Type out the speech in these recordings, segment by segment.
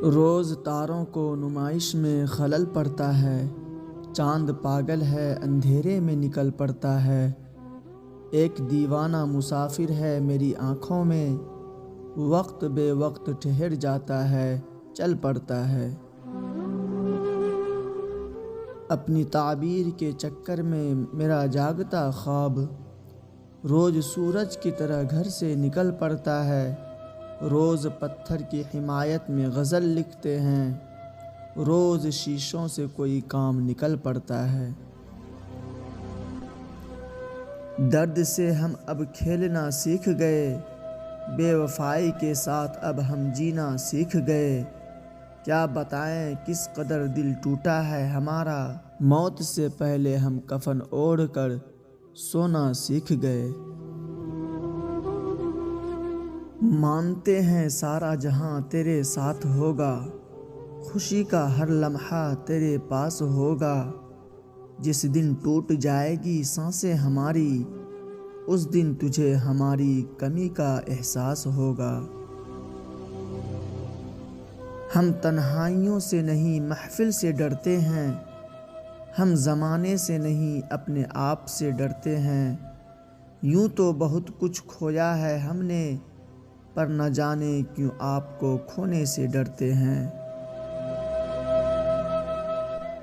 روز تاروں کو نمائش میں خلل پڑتا ہے، چاند پاگل ہے اندھیرے میں نکل پڑتا ہے۔ ایک دیوانہ مسافر ہے میری آنکھوں میں، وقت بے وقت ٹھہر جاتا ہے، چل پڑتا ہے۔ اپنی تعبیر کے چکر میں میرا جاگتا خواب روز سورج کی طرح گھر سے نکل پڑتا ہے۔ روز پتھر کی حمایت میں غزل لکھتے ہیں، روز شیشوں سے کوئی کام نکل پڑتا ہے۔ درد سے ہم اب کھیلنا سیکھ گئے، بے وفائی کے ساتھ اب ہم جینا سیکھ گئے۔ کیا بتائیں کس قدر دل ٹوٹا ہے ہمارا، موت سے پہلے ہم کفن اوڑھ کر سونا سیکھ گئے۔ مانتے ہیں سارا جہاں تیرے ساتھ ہوگا، خوشی کا ہر لمحہ تیرے پاس ہوگا۔ جس دن ٹوٹ جائے گی سانسیں ہماری، اس دن تجھے ہماری کمی کا احساس ہوگا۔ ہم تنہائیوں سے نہیں محفل سے ڈرتے ہیں، ہم زمانے سے نہیں اپنے آپ سے ڈرتے ہیں۔ یوں تو بہت کچھ کھویا ہے ہم نے، پر نہ جانے کیوں آپ کو کھونے سے ڈرتے ہیں۔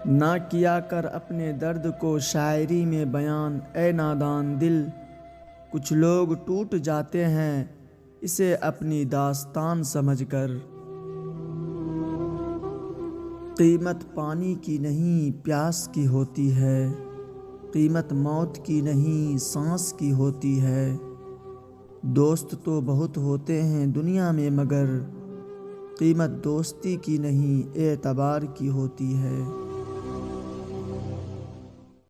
نہ کیا کر اپنے درد کو شاعری میں بیان اے نادان دل، کچھ لوگ ٹوٹ جاتے ہیں اسے اپنی داستان سمجھ کر۔ قیمت پانی کی نہیں پیاس کی ہوتی ہے، قیمت موت کی نہیں سانس کی ہوتی ہے۔ دوست تو بہت ہوتے ہیں دنیا میں مگر قیمت دوستی کی نہیں اعتبار کی ہوتی ہے۔